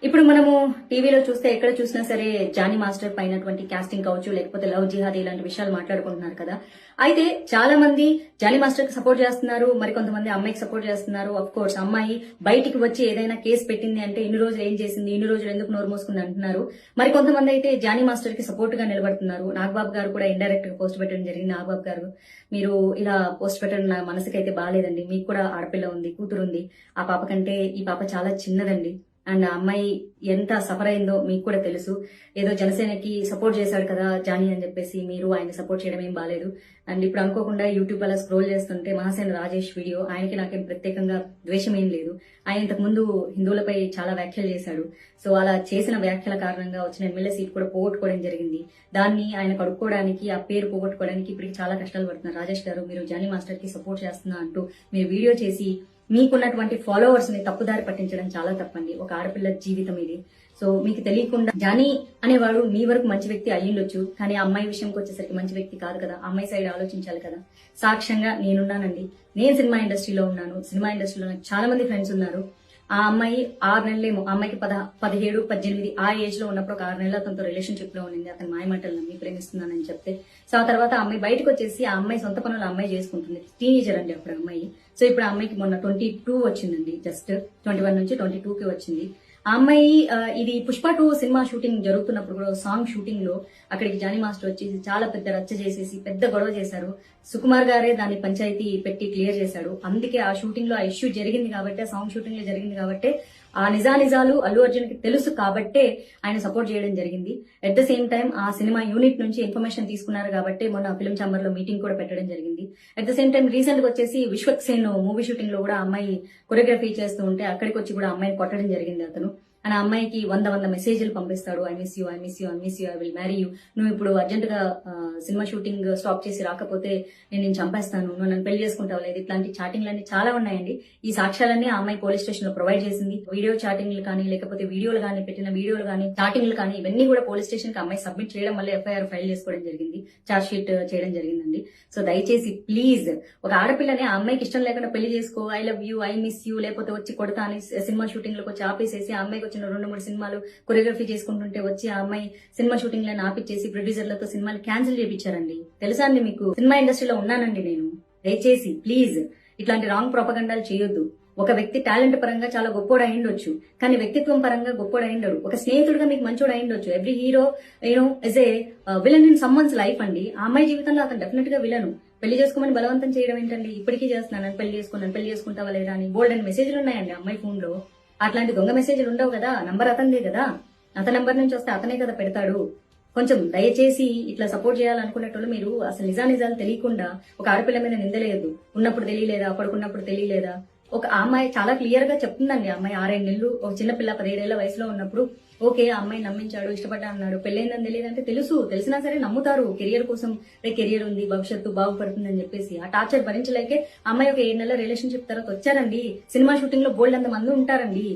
ఇప్పుడు మనము టీవీలో చూస్తే ఎక్కడ చూసినా సరే జానీ మాస్టర్ పైనటువంటి కాస్టింగ్ కావచ్చు, లేకపోతే లవ్ జిహాద్ ఇలాంటి విషయాలు మాట్లాడుకుంటున్నారు కదా. అయితే చాలా మంది జానీ మాస్టర్ కి సపోర్ట్ చేస్తున్నారు, మరి కొంతమంది అమ్మాయికి సపోర్ట్ చేస్తున్నారు. అఫ్ కోర్స్ అమ్మాయి బయటికి వచ్చి ఏదైనా కేసు పెట్టింది అంటే ఇన్ని రోజులు ఏం చేసింది, ఇన్ని రోజులు ఎందుకు నోరు మోసుకుంది అంటున్నారు. మరి కొంతమంది అయితే జానీ మాస్టర్ కి సపోర్ట్ గా నిలబడుతున్నారు. నాగబాబు గారు కూడా ఇండైరెక్ట్ గా పోస్ట్ పెట్టడం జరిగింది. నాగబాబు గారు, మీరు ఇలా పోస్ట్ పెట్టడం నా మనసుకైతే బాగాలేదండి. మీకు కూడా ఆడపిల్ల ఉంది, కూతురు ఉంది. ఆ పాప కంటే ఈ పాప చాలా చిన్నదండి. అండ్ ఆ అమ్మాయి ఎంత సఫర్ అయిందో మీకు కూడా తెలుసు. ఏదో జనసేనకి సపోర్ట్ చేశాడు కదా జానీ అని చెప్పేసి మీరు ఆయన సపోర్ట్ చేయడం ఏం బాలేదు. అండ్ ఇప్పుడు అనుకోకుండా యూట్యూబ్ అలా స్క్రోల్ చేస్తుంటే మహాసేన రాజేష్ వీడియో, ఆయనకి నాకేం ప్రత్యేకంగా ద్వేషం ఏం లేదు. ఆయన ఇంతకు ముందు హిందువులపై చాలా వ్యాఖ్యలు చేశాడు. సో అలా చేసిన వ్యాఖ్యల కారణంగా వచ్చిన ఎమ్మెల్యే సీట్ కూడా పోగొట్టుకోవడం జరిగింది. దాన్ని ఆయన కడుక్కోవడానికి, ఆ పేరు పోగొట్టుకోవడానికి ఇప్పటికి చాలా కష్టాలు పడుతున్నారు. రాజేష్ గారు, మీరు జానీ మాస్టర్ కి సపోర్ట్ చేస్తున్నా అంటూ మీరు వీడియో చేసి మీకున్నటువంటి ఫాలోవర్స్ ని తప్పుదారి పట్టించడం చాలా తప్పండి. ఒక ఆడపిల్ల జీవితం ఇది. సో మీకు తెలియకుండా జానీ అనేవాడు మీ వరకు మంచి వ్యక్తి అయ్యిండొచ్చు, కానీ అమ్మాయి విషయంకి వచ్చేసరికి మంచి వ్యక్తి కాదు కదా. అమ్మాయి సైడ్ ఆలోచించాలి కదా. సాక్ష్యంగా నేనున్నానండి. నేను సినిమా ఇండస్ట్రీలో ఉన్నాను. సినిమా ఇండస్ట్రీలో నాకు చాలా మంది ఫ్రెండ్స్ ఉన్నారు. ఆ అమ్మాయి 6 నెలలేమో, ఆ అమ్మాయికి 17, 18 ఆ ఏజ్ లో ఉన్నప్పుడు ఒక 6 నెలలు అతనితో రిలేషన్షిప్ లో ఉండింది. అతని మాయమాటలు నమ్మి ప్రేమిస్తున్నానని చెప్తే, సో ఆ తర్వాత ఆ అమ్మాయి బయటకు వచ్చేసి ఆ అమ్మాయి సొంత పనులు అమ్మాయి చేసుకుంటుంది. టీనేజర్ అండి అప్పుడు అమ్మాయి. సో ఇప్పుడు ఆ అమ్మాయికి మొన్న 22 వచ్చిందండి. జస్ట్ 21 నుంచి 22కి వచ్చింది. ఆ అమ్మాయి ఇది పుష్ప 2 సినిమా షూటింగ్ జరుగుతున్నప్పుడు కూడా సాంగ్ షూటింగ్ లో అక్కడికి జానీ మాస్టర్ వచ్చేసి చాలా పెద్ద రచ్చ చేసేసి పెద్ద గొడవ చేశారు. సుకుమార్ గారే దాన్ని పంచాయతీ పెట్టి క్లియర్ చేశాడు. అందుకే ఆ షూటింగ్ లో ఆ ఇష్యూ జరిగింది కాబట్టి, ఆ సాంగ్ షూటింగ్ లో జరిగింది కాబట్టి, ఆ నిజాలు అల్లు అర్జున్ కి తెలుసు కాబట్టే ఆయన సపోర్ట్ చేయడం జరిగింది. అట్ ద సేమ్ టైం ఆ సినిమా యూనిట్ నుంచి ఇన్ఫర్మేషన్ తీసుకున్నారు కాబట్టి మొన్న ఫిల్మ్ ఛాంబర్ లో మీటింగ్ కూడా పెట్టడం జరిగింది. At the same time recent గా వచ్చేసి విశ్వక్సేన్ మూవీ షూటింగ్ లో కూడా అమ్మాయి కొరియోగ్రఫీ చేస్తూ ఉంటే అక్కడికి వచ్చి కూడా అమ్మాయిని కొట్టడం జరిగింది అతను. ఆ అమ్మాయికి 100 మెసేజ్లు పంపిస్తాడు. I miss you, I miss you, I miss you, I will marry you, నువ్వు ఇప్పుడు అర్జెంట్ గా సినిమా షూటింగ్ స్టాప్ చేసి రాకపోతే నేను చంపేస్తాను, నువ్వు నన్ను పెళ్లి చేసుకుంటావు లేదు, ఇట్లాంటి చాటింగ్లు అన్ని చాలా ఉన్నాయండి. ఈ సాక్ష్యాలన్నీ ఆ అమ్మాయి పోలీస్ స్టేషన్ లో ప్రొవైడ్ చేసింది. వీడియో చాటింగ్లు కానీ, లేకపోతే వీడియోలు కానీ, పెట్టిన వీడియోలు కానీ, చాటింగ్లు కానీ, ఇవన్నీ కూడా పోలీస్ స్టేషన్ కి అమ్మాయి సబ్మిట్ చేయడం వల్ల ఎఫ్ఐఆర్ ఫైల్ చేసుకోవడం జరిగింది, చార్జ్ షీట్ చేయడం జరిగిందండి. సో దయచేసి ప్లీజ్, ఒక ఆడపిల్లని ఆ అమ్మాయికి ఇష్టం లేకుండా పెళ్లి చేసుకో, I love you, I miss you, లేకపోతే వచ్చి కొడతా అని సినిమా షూటింగ్ లోకి వచ్చి ఆపేసేసి ఆ అమ్మాయికి వచ్చిన 2-3 సినిమాలు కొరియోగ్రఫీ చేసుకుంటుంటే వచ్చి ఆ అమ్మాయి సినిమా షూటింగ్ లను ఆపిచ్చేసి ప్రొడ్యూసర్లతో సినిమాలు క్యాన్సిల్ చేయించారండి. తెలుసా అండి మీకు? సినిమా ఇండస్ట్రీలో ఉన్నానండి నేను. దయచేసి ప్లీజ్ ఇట్లాంటి రాంగ్ ప్రొపగండాలు చేయొద్దు. ఒక వ్యక్తి టాలెంట్ పరంగా చాలా గొప్పోడు అయిండొచ్చు, కానీ వ్యక్తిత్వం పరంగా గొప్పోడు అయిండడు. ఒక స్నేహితుడిగా మీకు మంచోడు అయిండొచ్చు. Every hero is a villain in someone's life అండి. ఆ అమ్మాయి జీవితంలో అతను డెఫినెట్ గా విలను. పెళ్లి చేసుకోమని బలవంతం చేయడం ఏంటండి? ఇప్పటికీ చేస్తున్నాను, పెళ్లి చేసుకుంటావా లేదా అని బోల్డ్ అని మెసేజ్లు ఉన్నాయండి అమ్మాయి ఫోన్ లో. అట్లాంటి దొంగ మెసేజ్లు ఉండవు కదా. నంబర్ అతనిదే కదా, అతని నంబర్ నుంచి వస్తే అతనే కదా పెడతాడు. కొంచెం దయచేసి ఇట్లా సపోర్ట్ చేయాలనుకునేటోళ్ళు మీరు అసలు నిజాలు తెలియకుండా ఒక ఆడపిల్ల మీద నిందలేదు. ఉన్నప్పుడు తెలియలేదా, పడుకున్నప్పుడు తెలియలేదా? ఒక అమ్మాయి చాలా క్లియర్ గా చెప్తుందండి. అమ్మాయి 6 నెలలు, ఒక చిన్నపిల్ల 17 ఏళ్ల వయసులో ఉన్నప్పుడు ఓకే ఆ అమ్మాయి నమ్మించాడు, ఇష్టపడ్డా అన్నాడు, పెళ్ళైందని తెలియదంటే తెలిసినా సరే నమ్ముతారు. కెరియర్ కోసం కెరియర్ ఉంది, భవిష్యత్తు బాగుపడుతుంది అని చెప్పేసి ఆ టార్చర్ భరించలేకే అమ్మాయి ఒక 7 నెలల రిలేషన్షిప్ తర్వాత వచ్చారండి. సినిమా షూటింగ్ లో బోల్డ్ అంత మంది ఉంటారండి.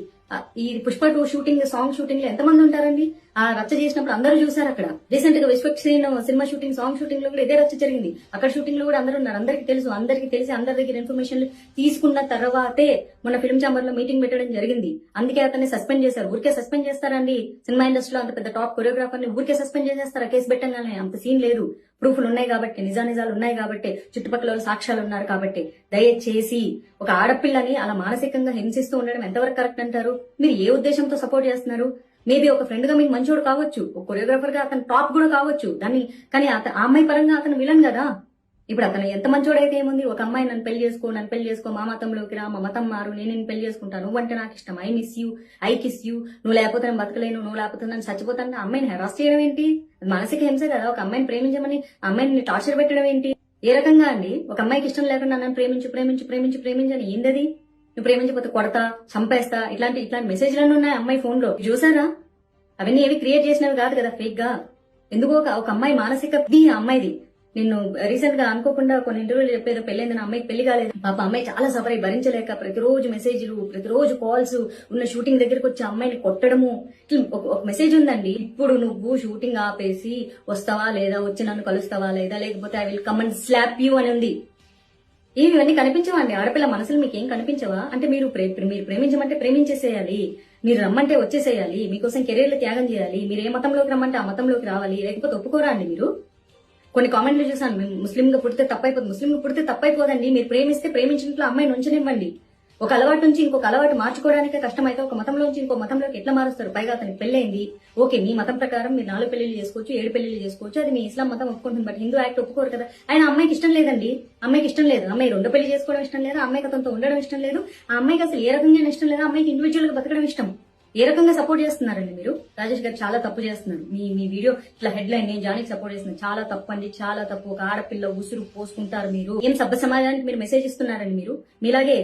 ఈ పుష్ప 2 షూటింగ్, సాంగ్ షూటింగ్ లో ఎంతమంది ఉంటారండి? ఆ రచ్చ చేసినప్పుడు అందరూ చూసారు. అక్కడ రీసెంట్ గా Vishwaksen cinema shooting, song shooting లో కూడా ఇదే రచ్చ జరిగింది. అక్కడ షూటింగ్ లో కూడా అందరూ ఉన్నారు. అందరికి తెలిసి అందరి దగ్గర ఇన్ఫర్మేషన్ తీసుకున్న తర్వాతే మొన్న ఫిల్మ్ ఛాంబర్ లో మీటింగ్ పెట్టడం జరిగింది. అందుకే అతన్ని సస్పెండ్ చేశారు. ఊరికే సస్పెండ్ చేస్తారండి? సినిమా ఇండస్ట్రీలో అంత పెద్ద టాప్ కొరియోగ్రాఫర్ ని ఊరికే సస్పెండ్ చేసేస్తారా? కేసు పెట్టంగానే? అంత సీన్ లేదు. ప్రూఫ్లు ఉన్నాయి కాబట్టి, నిజాలు ఉన్నాయి కాబట్టి, చుట్టుపక్కల సాక్ష్యాలు ఉన్నారు కాబట్టి, దయచేసి ఒక ఆడపిల్లని అలా మానసికంగా హింసిస్తూ ఉండడం ఎంతవరకు కరెక్ట్ అంటారు? మీరు ఏ ఉద్దేశంతో సపోర్ట్ చేస్తున్నారు? మేబీ ఒక ఫ్రెండ్ గా మీకు మంచోడు కావచ్చు, ఒక కొరియోగ్రాఫర్ గా అతను టాప్ కూడా కావచ్చు, కానీ ఆ అమ్మాయి పరంగా అతను విలన్ కదా. ఇప్పుడు అతను ఎంత మంచోడైతే ఏముంది? ఒక అమ్మాయి నన్ను పెళ్లి చేసుకో, మా మతంలోకి రా, మా మతం మారు, నేను పెళ్లి చేసుకుంటాను, నువ్వంటే నాకు ఇష్టం, I miss you, I kiss you, నువ్వు లేకపోతే నేను బతకలేను, నువ్వు లేకపోతే నన్ను చచ్చిపోతాను, అమ్మాయిని హెరాస్ చేయడం ఏంటి? మానసిక హింస కదా. ఒక అమ్మాయిని ప్రేమించమని అమ్మాయిని టార్చర్ పెట్టడం ఏంటి? ఏ రకంగా అండి? ఒక అమ్మాయికి ఇష్టం లేకుండా నన్ను ప్రేమించని ఏందది? నువ్వు ప్రేమించకపోతే కొడతా, చంపేస్తా, ఇట్లాంటి మెసేజ్లన్నీ ఉన్నాయి అమ్మాయి ఫోన్ లో. చూసారా? అవన్నీ ఏవి క్రియేట్ చేసినవి కాదు కదా ఫేక్ గా. ఎందుకో ఒక అమ్మాయి మానసిక అమ్మాయిది. నిన్ను రీసెంట్ గా అనుకోకుండా కొన్ని ఇంటర్వ్యూలు చెప్పేదో పెళ్ళైంది, నా అమ్మాయికి పెళ్లి కాలేదు, పాప అమ్మాయి చాలా సఫర్ అయి భరించలేక ప్రతిరోజు మెసేజ్లు, ప్రతిరోజు కాల్స్, ఉన్న షూటింగ్ దగ్గరకు వచ్చి అమ్మాయిని కొట్టడము. ఒక మెసేజ్ ఉందండి, ఇప్పుడు నువ్వు షూటింగ్ ఆపేసి వస్తావా లేదా, వచ్చి నన్ను కలుస్తావా లేదా, లేకపోతే I will come and slab you అని ఉంది. ఇవన్నీ కనిపించవా అండి? ఆడపిల్ల మనసులు మీకేం కనిపించవా? అంటే మీరు ప్రేమించమంటే ప్రేమించేసేయాలి. మీరు రమ్మంటే వచ్చేసేయాలి, మీకోసం కెరీర్లు త్యాగం చేయాలి, మీరు ఏ మతంలోకి రమ్మంటే ఆ మతంలోకి రావాలి, లేకపోతే ఒప్పుకోరా అండి మీరు? కొన్ని కామెంట్లు చూసాను, మేము ముస్లింగా పుడితే తప్పైపోతుంది, ముస్లింగా పుడితే తప్పైపోదండి. మీరు ప్రేమిస్తే ప్రేమించినట్లు అమ్మాయిని ఉంచనివ్వండి. ఒక అలవాటు నుంచి ఇంకొక అలవాటు మార్చుకోవడానికే కష్టమైతే ఒక మతంలోంచి ఇంకో మతంలోకి ఎట్లా మారుస్తారు? పైగా అతనికి పెళ్ళైంది, ఓకే, మీ మతం ప్రకారం మీరు 4 పెళ్లిళ్ళు చేసుకోవచ్చు, 7 పెళ్లిళ్ళు చేసుకోవచ్చు, అది మీ ఇస్లాం మతం ఒప్పుకుంటుంది. బట్ హిందూ యాక్ట్ ఒప్పుకోరు కదా. ఆయన అమ్మాయికి ఇష్టం లేదండి, అమ్మాయికి ఇష్టం లేదు, అమ్మాయి 2 పెళ్లి చేసుకోవడం ఇష్టం లేదు, అమ్మాయికి అతనితో ఉండడం ఇష్టం లేదు, ఆ అమ్మాయికి అసలు ఏ రకంగా ఇష్టం లేదు, అమ్మాయికి ఇండివిజువల్ గా బతకడం ఇష్టం. ఏ రకంగా సపోర్ట్ చేస్తున్నారండి మీరు? రాజేష్ గారు చాలా తప్పు చేస్తున్నారు. మీ వీడియో ఇట్లా హెడ్ లైన్ నేను జానికి సపోర్ట్ చేస్తున్నాను, చాలా తప్పు అండి, చాలా తప్పు. ఒక ఆడపిల్ల ఉసురు పోసుకుంటారు మీరు. ఏం సభ్య సమాజానికి మీరు మెసేజ్ ఇస్తున్నారండి మీరు? మీలాగే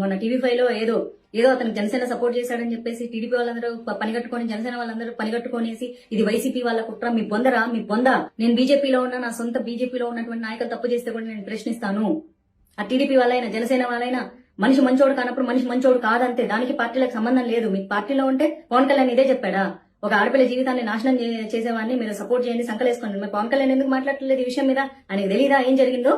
మన TV5 లో ఏదో అతను జనసేన సపోర్ట్ చేశాడని చెప్పేసి టీడీపీ వాళ్ళందరూ పనిగట్టుకొని, జనసేన వాళ్ళందరూ పనిగట్టుకొనేసి ఇది వైసీపీ వాళ్ళ కుట్ర, మీ బొందరా, మీ బొంద. నేను బీజేపీలో ఉన్నా, నా సొంత బీజేపీలో ఉన్నటువంటి నాయకులు తప్పు చేస్తే కూడా నేను ప్రశ్నిస్తాను. ఆ టీడీపీ వాళ్ళైనా జనసేన వాళ్ళైనా మనిషి మంచోడు కానప్పుడు మనిషి మంచోడు కాదంతే. దానికి పార్టీలకు సంబంధం లేదు. మీకు పార్టీలో ఉంటే పవన్ కళ్యాణ్ ఇదే చెప్పాడా? ఒక ఆడపిల్ల జీవితాన్ని నాశనం చేసేవాడిని మీరు సపోర్ట్ చేయండి, సంకలేసుకోండి. మరి పవన్ కళ్యాణ్ ఎందుకు మాట్లాడలేదు ఈ విషయం మీద? ఆయనకు తెలీదా ఏం జరిగిందో?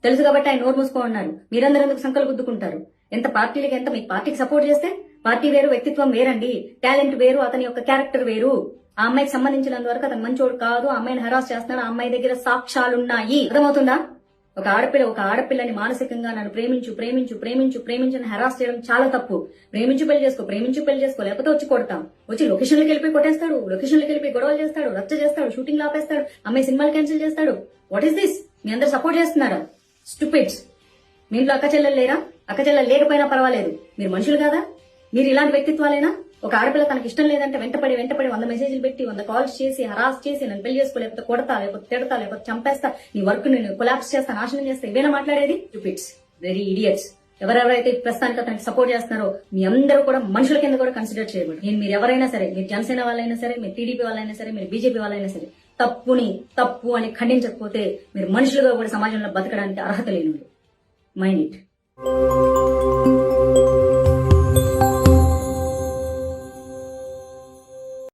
తెలుసు కాబట్టి ఆయన నోరు మూసుకో ఉన్నారు. మీరందరూ ఎందుకు సంకలు గుద్దుకుంటారు? ఎంత పార్టీలకి ఎంత మీకు పార్టీకి సపోర్ట్ చేస్తే పార్టీ వేరు, వ్యక్తిత్వం వేరండి. టాలెంట్ వేరు, అతని యొక్క క్యారెక్టర్ వేరు. ఆ అమ్మాయికి సంబంధించినంత వరకు అతను మంచోడు కాదు, ఆ అమ్మాయిని హరాస్ చేస్తున్నాడు, ఆ అమ్మాయి దగ్గర సాక్ష్యాలున్నాయి. అర్థమవుతుందా? ఒక ఆడపిల్లని మానసికంగా నన్ను ప్రేమించని హెరాస్ చేయడం చాలా తప్పు. ప్రేమించు పెళ్లి చేసుకో, లేకపోతే వచ్చి కొడతాం. వచ్చి లొకేషన్లకు వెళ్ళిపోయి కొట్టేస్తాడు, లొకేషన్లకు వెళ్ళిపోయి గొడవలు చేస్తాడు, రచ్చ చేస్తాడు, షూటింగ్ ఆపేస్తాడు, అమ్మాయి సినిమాలు క్యాన్సిల్ చేస్తాడు. What is this? మీ అందరు సపోర్ట్ చేస్తున్నారా? స్టూపిడ్స్. మీ ఇంట్లో అక్క చెల్లెలు లేరా? అక్క చెల్లెలు లేకపోయినా పర్వాలేదు, మీరు మనుషులు కాదా? మీరు ఇలాంటి వ్యక్తిత్వాలేనా? ఒక ఆడపిల్ల తనకి ఇష్టం లేదంటే వెంటపడి 100 మెసేజ్లు పెట్టి 100 కాల్స్ చేసి హరాస్ చేసి నన్ను పెళ్లి చేసుకో, లేకపోతే కొడతా, లేకపోతే తిడతా, లేకపోతే చంపేస్తా, నీ వర్క్ నేను కొలాప్స్ చేస్తా, నాశనం చేస్తా, ఇవేనా మాట్లాడేది? Stupids, very idiots. ఎవరెవరైతే ప్రస్తుతానికి అతనికి సపోర్ట్ చేస్తున్నారో మీ అందరూ కూడా మనుషుల కింద కూడా కన్సిడర్ చేయకూడదు. మీరు ఎవరైనా సరే, మీరు జనసేన వాళ్ళైనా సరే, మీరు టీడీపీ వాళ్ళైనా సరే, మీరు బీజేపీ వాళ్ళైనా సరే, తప్పు అని ఖండించకపోతే మీరు మనుషులుగా కూడా సమాజంలో బతకడానికి అర్హత లేని. Mind it.